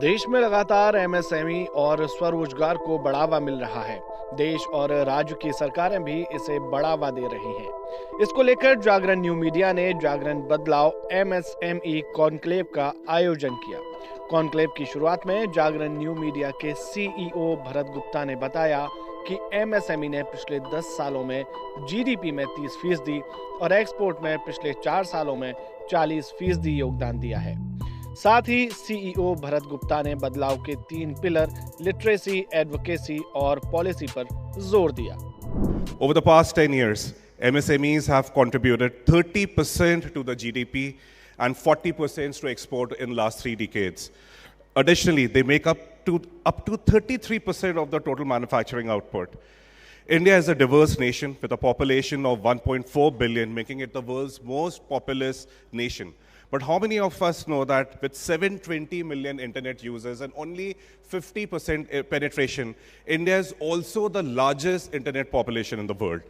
देश में लगातार एमएसएमई और स्वरोजगार को बढ़ावा मिल रहा है। देश और राज्य की सरकारें भी इसे बढ़ावा दे रही हैं। इसको लेकर जागरण न्यू मीडिया ने जागरण बदलाव एमएसएमई कॉन्क्लेव का आयोजन किया। कॉन्क्लेव की शुरुआत में जागरण न्यू मीडिया के सीईओ भरत गुप्ता ने बताया कि एमएसएमई ने पिछले 10 सालों में जीडीपी में 30% और एक्सपोर्ट में पिछले 4 सालों में 40% योगदान दिया है। साथ ही सीईओ भरत गुप्ता ने बदलाव के 3 पिलर लिटरेसी, एडवोकेसी और पॉलिसी पर जोर दिया। Over the past 10 years, MSMEs have contributed 30% to the GDP and 40% to export in last 3 decades. Additionally, they make up to 33% of the total manufacturing output. India is a diverse nation with a population of 1.4 billion, making it the world's most populous nation. But how many of us know that with 720 million internet users and only 50% penetration, India is also the largest internet population in the world.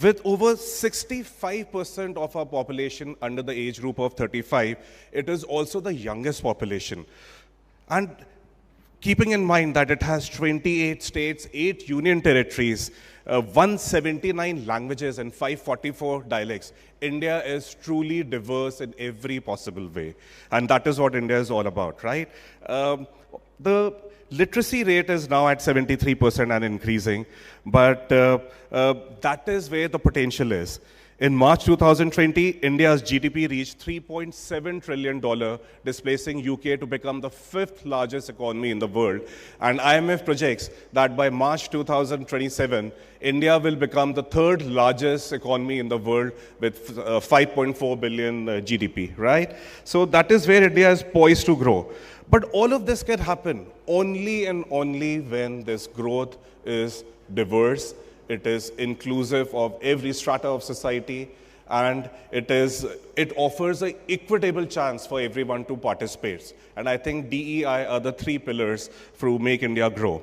With over 65% of our population under the age group of 35, it is also the youngest population. And keeping in mind that it has 28 states, 8 union territories, 179 languages and 544 dialects, India is truly diverse in every possible way. And that is what India is all about, right? The literacy rate is now at 73% and increasing, but that is where the potential is. In March 2020, India's GDP reached $3.7 trillion, displacing UK to become the 5th largest economy in the world. And IMF projects that by March 2027, India will become the 3rd largest economy in the world with 5.4 billion GDP, right? So that is where India is poised to grow. But all of this can happen only and only when this growth is diverse. It is inclusive of every strata of society, and it offers an equitable chance for everyone to participate. And I think DEI are the 3 pillars to make India grow.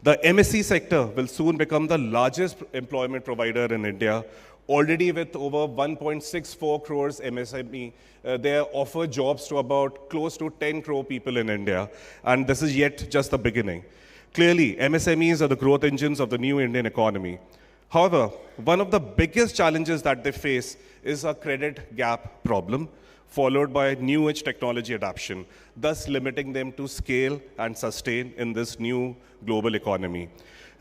The MSE sector will soon become the largest employment provider in India. Already with over 1.64 crores MSME, they offer jobs to about close to 10 crore people in India, and this is yet just the beginning. Clearly, MSMEs are the growth engines of the new Indian economy. However, one of the biggest challenges that they face is a credit gap problem, followed by new age technology adoption, thus limiting them to scale and sustain in this new global economy.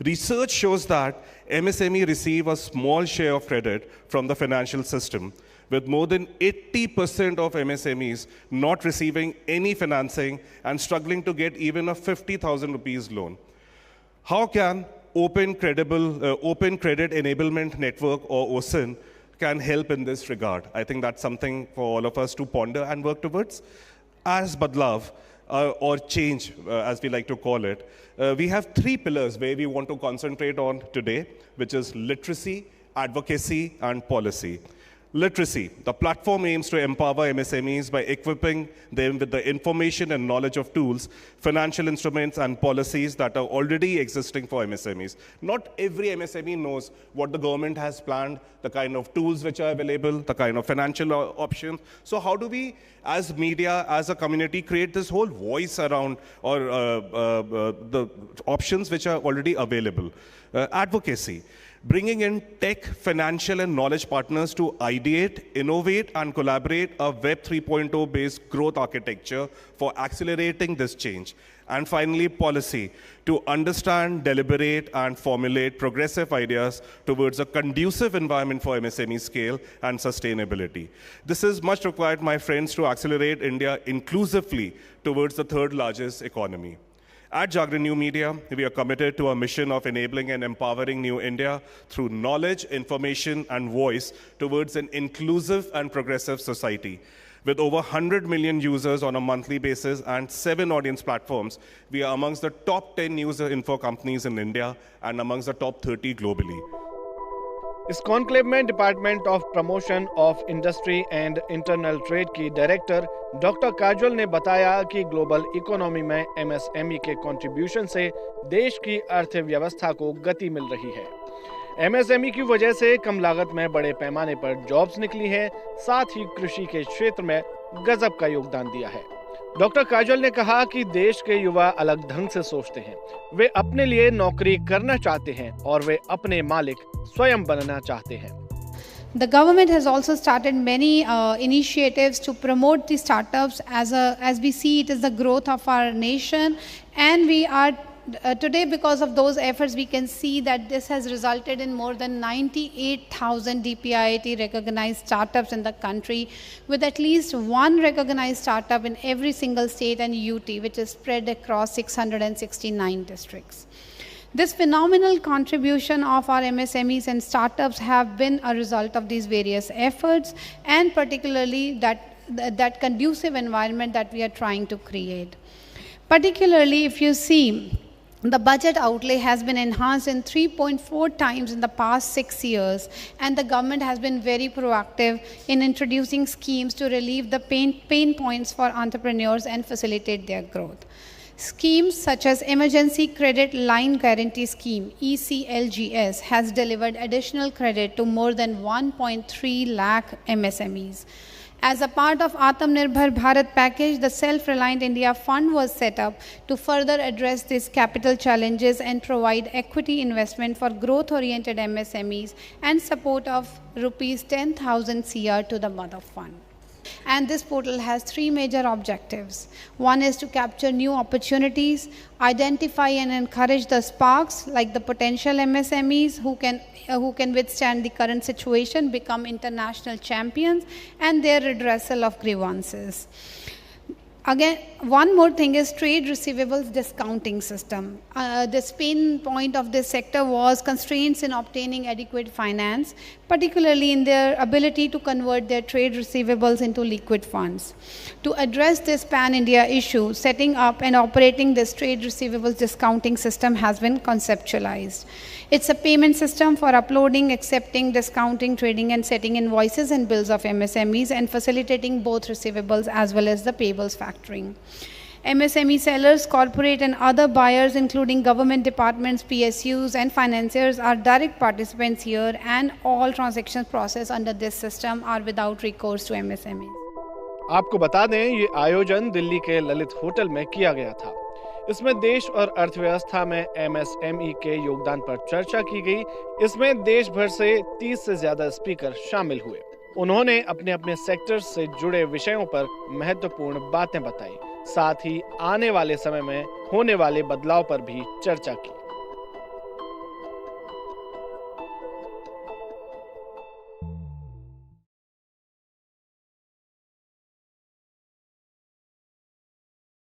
Research shows that MSME receive a small share of credit from the financial system, with more than 80% of MSMEs not receiving any financing and struggling to get even a 50,000 rupees loan. How can Open Credit Enablement Network, or OCEN, can help in this regard? I think that's something for all of us to ponder and work towards. As Badlav, or change, as we like to call it, we have 3 pillars where we want to concentrate on today, which is literacy, advocacy, and policy. Literacy. The platform aims to empower MSMEs by equipping them with the information and knowledge of tools, financial instruments, and policies that are already existing for MSMEs. Not every MSME knows what the government has planned, the kind of tools which are available, the kind of financial options. So how do we, as media, as a community, create this whole voice around or the options which are already available? Advocacy. Bringing in tech, financial, and knowledge partners to ideate, innovate, and collaborate a Web 3.0 based growth architecture for accelerating this change. And finally, policy, to understand, deliberate, and formulate progressive ideas towards a conducive environment for MSME scale and sustainability. This is much required, my friends, to accelerate India inclusively towards the 3rd largest economy. At Jagran New Media, we are committed to a mission of enabling and empowering New India through knowledge, information, and voice towards an inclusive and progressive society. With over 100 million users on a monthly basis and 7 audience platforms, we are amongst the top 10 news info companies in India and amongst the top 30 globally. इस conclave में department of promotion of industry and internal trade की director doctor काजल ने बताया कि global economy में MSME के contribution से देश की अर्थव्यवस्था को गति मिल रही है। एमएसएमई की वजह से कम लागत में बड़े पैमाने पर जॉब्स निकली हैं, साथ ही कृषि के क्षेत्र में गजब का योगदान दिया है। डॉक्टर काजल ने कहा कि देश के युवा अलग ढंग से सोचते हैं। वे अपने लिए नौकरी करना चाहते हैं और वे अपने मालिक स्वयं बनना चाहते हैं। The government has also started many initiatives to promote the startups as we see it is the growth of our nation, and we are today, because of those efforts, we can see that this has resulted in more than 98,000 DPIIT recognized startups in the country, with at least one recognized startup in every single state and UT, which is spread across 669 districts. This phenomenal contribution of our MSMEs and startups have been a result of these various efforts, and particularly that conducive environment that we are trying to create. Particularly, if you see, the budget outlay has been enhanced in 3.4 times in the past 6 years, and the government has been very proactive in introducing schemes to relieve the pain points for entrepreneurs and facilitate their growth. Schemes such as Emergency Credit Line Guarantee Scheme, ECLGS, has delivered additional credit to more than 1.3 lakh MSMEs. As a part of Atmanirbhar Bharat package, the Self-Reliant India Fund was set up to further address these capital challenges and provide equity investment for growth-oriented MSMEs and support of rupees 10,000 CR to the Mother Fund. And this portal has 3 major objectives. One is to capture new opportunities, identify and encourage the sparks like the potential MSMEs who can withstand the current situation, become international champions, and their redressal of grievances. Again, one more thing is trade receivables discounting system. The pain point of this sector was constraints in obtaining adequate finance, particularly in their ability to convert their trade receivables into liquid funds. To address this pan-India issue, setting up and operating this trade receivables discounting system has been conceptualized. It's a payment system for uploading, accepting, discounting, trading, and setting invoices and bills of MSMEs and facilitating both receivables as well as the payables factoring. MSME sellers, corporate and other buyers, including government departments, PSUs and financiers, are direct participants here, and all transactions processed under this system are without recourse to MSMEs. आपको बता दें, ये आयोजन दिल्ली के Lalit hotel में किया गया था। इसमें देश और अर्थव्यवस्था में MSME के योगदान पर चर्चा की गई। इसमें देश भर से 30 से ज्यादा स्पीकर शामिल हुए। उन्होंने अपने अपने सेक्टर से जुड़े विषयों पर महत्वपूर्ण बातें बताई, साथ ही आने वाले समय में होने वाले बदलाव पर भी चर्चा की।